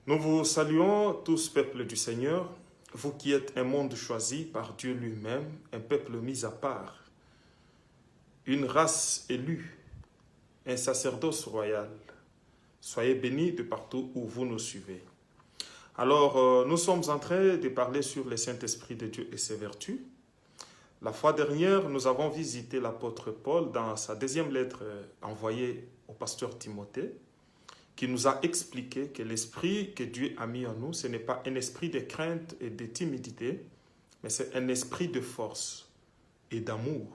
Nous vous saluons tous, peuple du Seigneur, vous qui êtes un monde choisi par Dieu lui-même, un peuple mis à part, une race élue, un sacerdoce royal. Soyez bénis de partout où vous nous suivez. Alors, nous sommes en train de parler sur le Saint-Esprit de Dieu et ses vertus. La fois dernière, nous avons visité l'apôtre Paul dans sa deuxième lettre envoyée au pasteur Timothée, qui nous a expliqué que l'esprit que Dieu a mis en nous, ce n'est pas un esprit de crainte et de timidité, mais c'est un esprit de force et d'amour.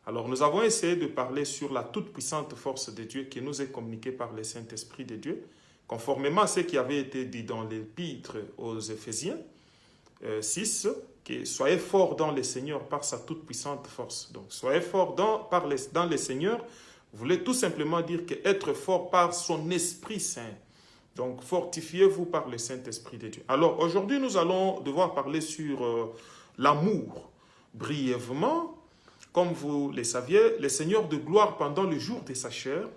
Alors, nous avons essayé de parler sur la toute-puissante force de Dieu qui nous est communiquée par le Saint-Esprit de Dieu, conformément à ce qui avait été dit dans l'épître aux Éphésiens 6, que soyez forts dans le Seigneur par sa toute-puissante force. Donc, soyez forts dans le Seigneur, voulait tout simplement dire qu'être fort par son Esprit Saint. Donc, fortifiez-vous par le Saint-Esprit de Dieu. Alors, aujourd'hui, nous allons devoir parler sur l'amour. Brièvement, comme vous le saviez, le Seigneur de gloire, pendant le jour de sa chair,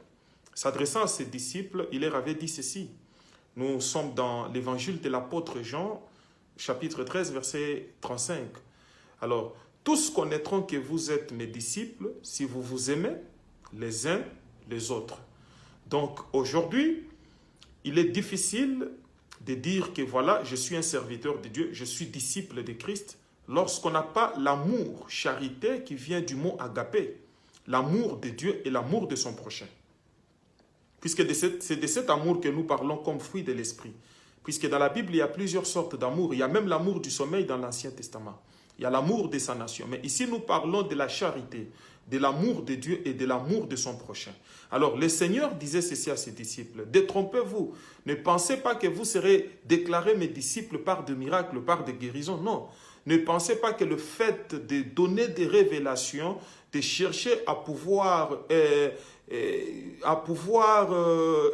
s'adressant à ses disciples, il leur avait dit ceci. Nous sommes dans l'évangile de l'apôtre Jean, chapitre 13, verset 35. Alors, tous connaîtront que vous êtes mes disciples si vous vous aimez les uns les autres. Donc aujourd'hui, il est difficile de dire que voilà, je suis un serviteur de Dieu, je suis disciple de Christ, lorsqu'on n'a pas l'amour, charité qui vient du mot agapé, l'amour de Dieu et l'amour de son prochain. Puisque c'est de cet amour que nous parlons comme fruit de l'esprit. Puisque dans la Bible, il y a plusieurs sortes d'amour. Il y a même l'amour du sommeil dans l'Ancien Testament. Il y a l'amour de sa nation. Mais ici, nous parlons de la charité, de l'amour de Dieu et de l'amour de son prochain. Alors, le Seigneur disait ceci à ses disciples. Détrompez-vous. Ne pensez pas que vous serez déclarés mes disciples par des miracles, par des guérisons. Non. Ne pensez pas que le fait de donner des révélations, de chercher à pouvoir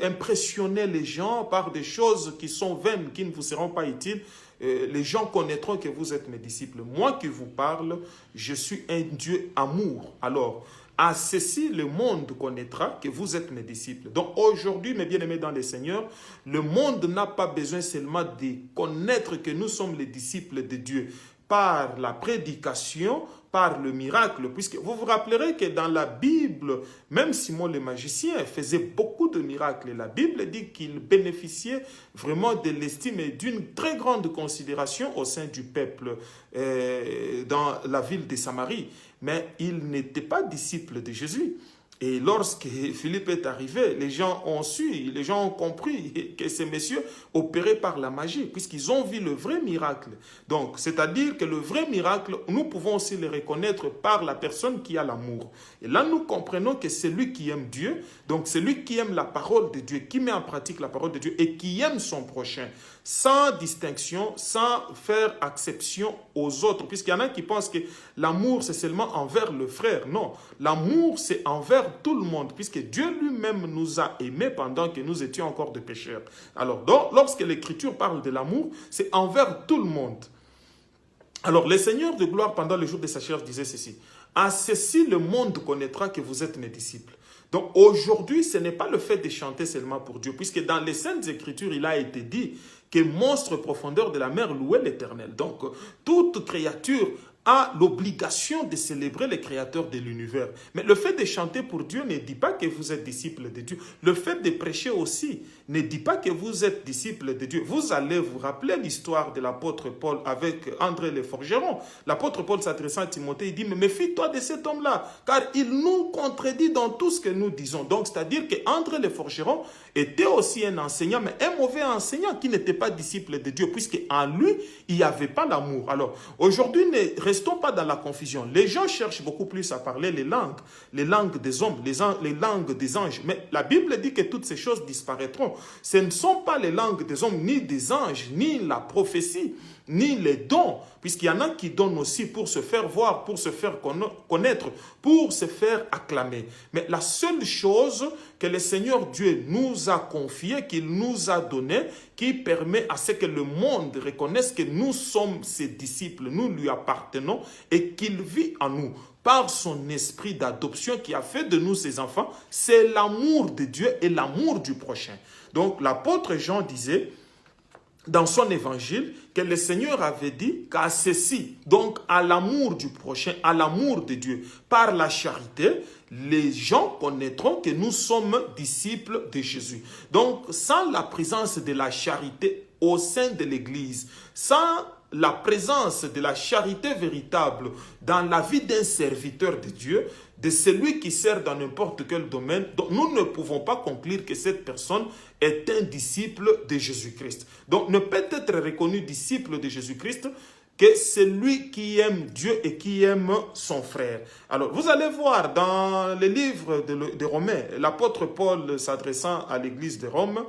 impressionner les gens par des choses qui sont vaines, qui ne vous seront pas utiles, les gens connaîtront que vous êtes mes disciples. Moi qui vous parle, je suis un Dieu amour. Alors, à ceci, le monde connaîtra que vous êtes mes disciples. Donc aujourd'hui, mes bien-aimés dans le Seigneur, le monde n'a pas besoin seulement de connaître que nous sommes les disciples de Dieu par la prédication, par le miracle, puisque vous vous rappellerez que dans la Bible, même Simon le magicien faisait beaucoup de miracles. Et la Bible dit qu'il bénéficiait vraiment de l'estime et d'une très grande considération au sein du peuple dans la ville de Samarie. Mais il n'était pas disciple de Jésus. Et lorsque Philippe est arrivé, les gens ont su, les gens ont compris que ces messieurs opéraient par la magie, puisqu'ils ont vu le vrai miracle. Donc, c'est-à-dire que le vrai miracle, nous pouvons aussi le reconnaître par la personne qui a l'amour. Et là, nous comprenons que c'est lui qui aime Dieu, donc c'est lui qui aime la parole de Dieu, qui met en pratique la parole de Dieu et qui aime son prochain, sans distinction, sans faire exception aux autres, puisqu'il y en a qui pensent que l'amour, c'est seulement envers le frère. Non, l'amour, c'est envers tout le monde, puisque Dieu lui-même nous a aimés pendant que nous étions encore des pécheurs. Alors, lorsque l'Écriture parle de l'amour, c'est envers tout le monde. Alors, le Seigneur de gloire, pendant le jour de sa chair, disait ceci. À ceci, le monde connaîtra que vous êtes mes disciples. Donc aujourd'hui, ce n'est pas le fait de chanter seulement pour Dieu, puisque dans les Saintes Écritures, il a été dit que monstre profondeur de la mer louait l'Éternel. Donc toute créature a l'obligation de célébrer le créateur de l'univers. Mais le fait de chanter pour Dieu ne dit pas que vous êtes disciple de Dieu. Le fait de prêcher aussi ne dit pas que vous êtes disciple de Dieu. Vous allez vous rappeler l'histoire de l'apôtre Paul avec André le forgeron. L'apôtre Paul s'adressant à Timothée, il dit, mais méfie-toi de cet homme-là, car il nous contredit dans tout ce que nous disons. Donc, c'est-à-dire qu'André le forgeron était aussi un enseignant, mais un mauvais enseignant qui n'était pas disciple de Dieu, puisqu'en lui, il n'y avait pas l'amour. Alors, aujourd'hui, ne restons pas dans la confusion. Les gens cherchent beaucoup plus à parler les langues des hommes, les langues des anges. Mais la Bible dit que toutes ces choses disparaîtront. Ce ne sont pas les langues des hommes, ni des anges, ni la prophétie, ni les dons, puisqu'il y en a qui donnent aussi pour se faire voir, pour se faire connaître, pour se faire acclamer. Mais la seule chose que le Seigneur Dieu nous a confiée, qu'il nous a donnée, qui permet à ce que le monde reconnaisse que nous sommes ses disciples, nous lui appartenons et qu'il vit en nous par son esprit d'adoption qui a fait de nous ses enfants, c'est l'amour de Dieu et l'amour du prochain. Donc l'apôtre Jean disait, dans son évangile que le Seigneur avait dit qu'à ceci, donc à l'amour du prochain, à l'amour de Dieu, par la charité, les gens connaîtront que nous sommes disciples de Jésus. Donc, sans la présence de la charité au sein de l'Église, sans la présence de la charité véritable dans la vie d'un serviteur de Dieu, de celui qui sert dans n'importe quel domaine, donc nous ne pouvons pas conclure que cette personne est un disciple de Jésus-Christ. Donc ne peut être reconnu disciple de Jésus-Christ que celui qui aime Dieu et qui aime son frère. Alors vous allez voir dans les livres de Romains, l'apôtre Paul s'adressant à l'église de Rome,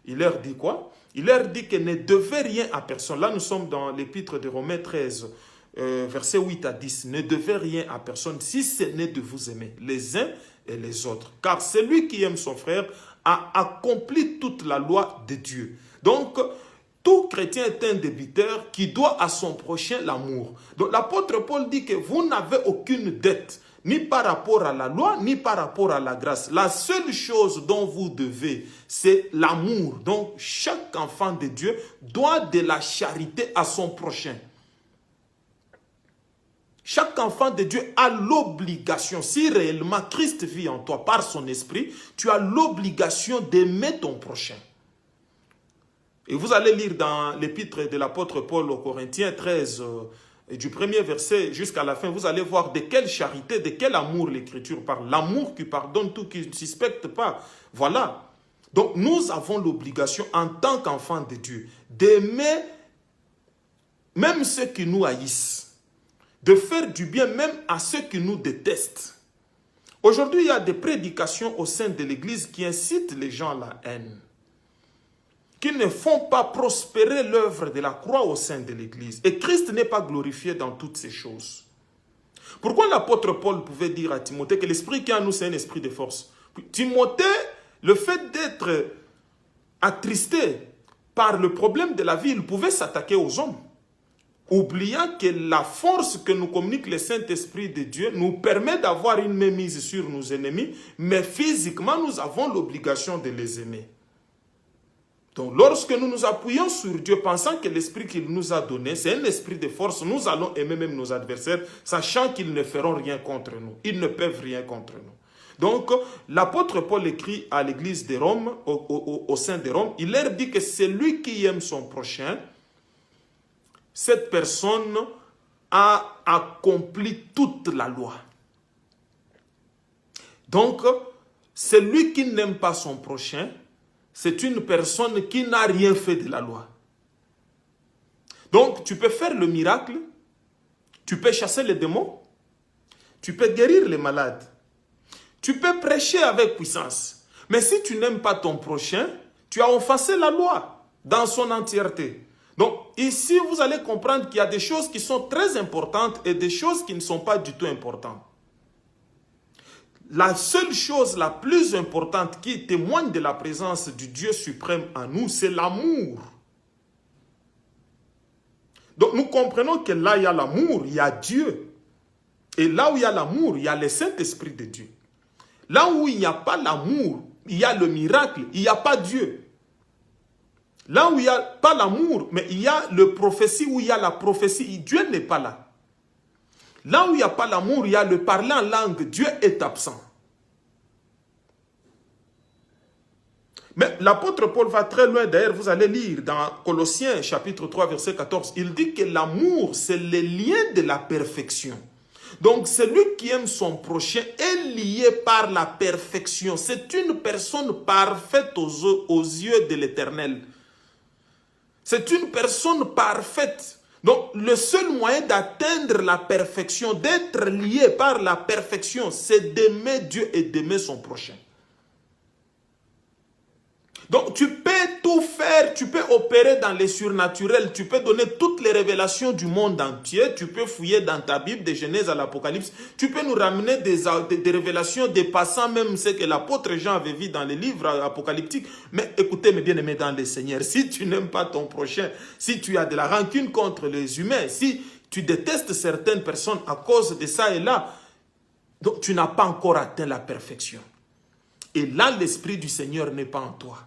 il leur dit quoi? Il leur dit que ne devez rien à personne. Là, nous sommes dans l'épître de Romains 13, versets 8 à 10. Ne devez rien à personne si ce n'est de vous aimer, les uns et les autres. Car celui qui aime son frère a accompli toute la loi de Dieu. Donc, tout chrétien est un débiteur qui doit à son prochain l'amour. Donc, l'apôtre Paul dit que vous n'avez aucune dette, ni par rapport à la loi, ni par rapport à la grâce. La seule chose dont vous devez, c'est l'amour. Donc, chaque enfant de Dieu doit de la charité à son prochain. Chaque enfant de Dieu a l'obligation, si réellement Christ vit en toi par son esprit, tu as l'obligation d'aimer ton prochain. Et vous allez lire dans l'épître de l'apôtre Paul aux Corinthiens 13, du premier verset jusqu'à la fin, vous allez voir de quelle charité, de quel amour l'Écriture parle. L'amour qui pardonne tout, qui ne suspecte pas. Voilà. Donc nous avons l'obligation en tant qu'enfants de Dieu d'aimer même ceux qui nous haïssent, de faire du bien même à ceux qui nous détestent. Aujourd'hui, il y a des prédications au sein de l'Église qui incitent les gens à la haine, qui ne font pas prospérer l'œuvre de la croix au sein de l'Église. Et Christ n'est pas glorifié dans toutes ces choses. Pourquoi l'apôtre Paul pouvait dire à Timothée que l'esprit qui est en nous, c'est un esprit de force? Timothée, le fait d'être attristé par le problème de la vie, il pouvait s'attaquer aux hommes, oubliant que la force que nous communique le Saint-Esprit de Dieu nous permet d'avoir une mainmise sur nos ennemis, mais physiquement, nous avons l'obligation de les aimer. Donc, lorsque nous nous appuyons sur Dieu, pensant que l'esprit qu'il nous a donné, c'est un esprit de force, nous allons aimer même nos adversaires, sachant qu'ils ne feront rien contre nous. Ils ne peuvent rien contre nous. Donc, l'apôtre Paul écrit à l'église de Rome, au sein de Rome, il leur dit que celui qui aime son prochain, cette personne a accompli toute la loi. Donc, celui qui n'aime pas son prochain, c'est une personne qui n'a rien fait de la loi. Donc, tu peux faire le miracle, tu peux chasser les démons, tu peux guérir les malades, tu peux prêcher avec puissance. Mais si tu n'aimes pas ton prochain, tu as offensé la loi dans son entièreté. Donc, ici, vous allez comprendre qu'il y a des choses qui sont très importantes et des choses qui ne sont pas du tout importantes. La seule chose la plus importante qui témoigne de la présence du Dieu suprême en nous, c'est l'amour. Donc nous comprenons que là, il y a l'amour, il y a Dieu. Et là où il y a l'amour, il y a le Saint-Esprit de Dieu. Là où il n'y a pas l'amour, il y a le miracle, il n'y a pas Dieu. Là où il n'y a pas l'amour, mais il y a le prophétie, où il y a la prophétie, Dieu n'est pas là. Là où il n'y a pas l'amour, il y a le parler en langue. Dieu est absent. Mais l'apôtre Paul va très loin. D'ailleurs, vous allez lire dans Colossiens chapitre 3, verset 14. Il dit que l'amour, c'est le lien de la perfection. Donc, celui qui aime son prochain est lié par la perfection. C'est une personne parfaite aux yeux de l'Éternel. C'est une personne parfaite. Donc, le seul moyen d'atteindre la perfection, d'être lié par la perfection, c'est d'aimer Dieu et d'aimer son prochain. Donc, tu peux tout faire, tu peux opérer dans les surnaturels, tu peux donner toutes les révélations du monde entier, tu peux fouiller dans ta Bible, de Genèse à l'Apocalypse, tu peux nous ramener des révélations dépassant même ce que l'apôtre Jean avait vu dans les livres apocalyptiques. Mais écoutez, mes bien-aimés dans le Seigneur, si tu n'aimes pas ton prochain, si tu as de la rancune contre les humains, si tu détestes certaines personnes à cause de ça et là, donc tu n'as pas encore atteint la perfection. Et là, l'Esprit du Seigneur n'est pas en toi.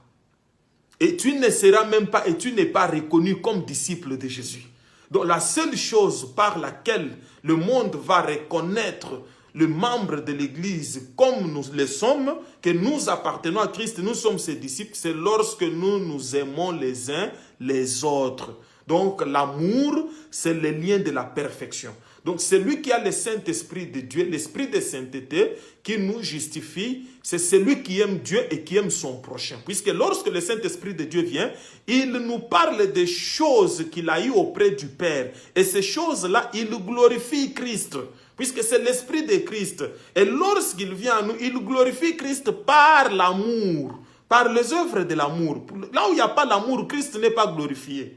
Et tu ne seras même pas, et tu n'es pas reconnu comme disciple de Jésus. Donc la seule chose par laquelle le monde va reconnaître le membre de l'Église comme nous le sommes, que nous appartenons à Christ, nous sommes ses disciples, c'est lorsque nous nous aimons les uns les autres. Donc l'amour, c'est le lien de la perfection. Donc celui qui a le Saint-Esprit de Dieu, l'Esprit de sainteté qui nous justifie, c'est celui qui aime Dieu et qui aime son prochain. Puisque lorsque le Saint-Esprit de Dieu vient, il nous parle des choses qu'il a eues auprès du Père. Et ces choses-là, il glorifie Christ. Puisque c'est l'Esprit de Christ. Et lorsqu'il vient à nous, il glorifie Christ par l'amour, par les œuvres de l'amour. Là où il n'y a pas l'amour, Christ n'est pas glorifié.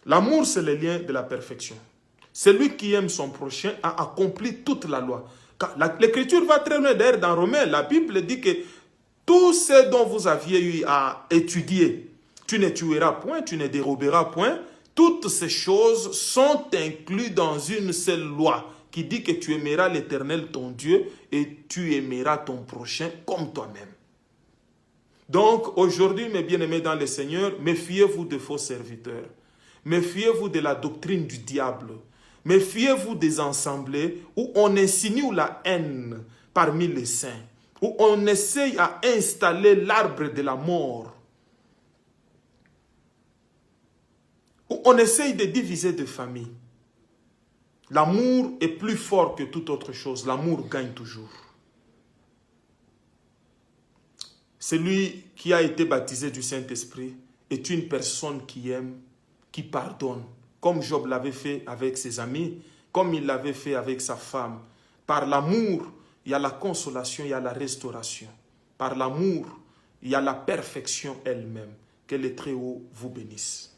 L'amour, c'est le lien de la perfection. Celui qui aime son prochain a accompli toute la loi. L'Écriture va très loin. D'ailleurs, dans Romains, la Bible dit que tout ce dont vous aviez eu à étudier, tu ne tueras point, tu ne déroberas point, toutes ces choses sont incluses dans une seule loi qui dit que tu aimeras l'Éternel ton Dieu et tu aimeras ton prochain comme toi-même. Donc, aujourd'hui, mes bien-aimés dans le Seigneur, méfiez-vous de faux serviteurs. Méfiez-vous de la doctrine du diable. Méfiez-vous des assemblées où on insinue la haine parmi les saints, où on essaye à installer l'arbre de la mort, où on essaye de diviser des familles. L'amour est plus fort que toute autre chose. L'amour gagne toujours. Celui qui a été baptisé du Saint-Esprit est une personne qui aime, qui pardonne, comme Job l'avait fait avec ses amis, comme il l'avait fait avec sa femme. Par l'amour, il y a la consolation, il y a la restauration. Par l'amour, il y a la perfection elle-même. Que le Très-Haut vous bénisse.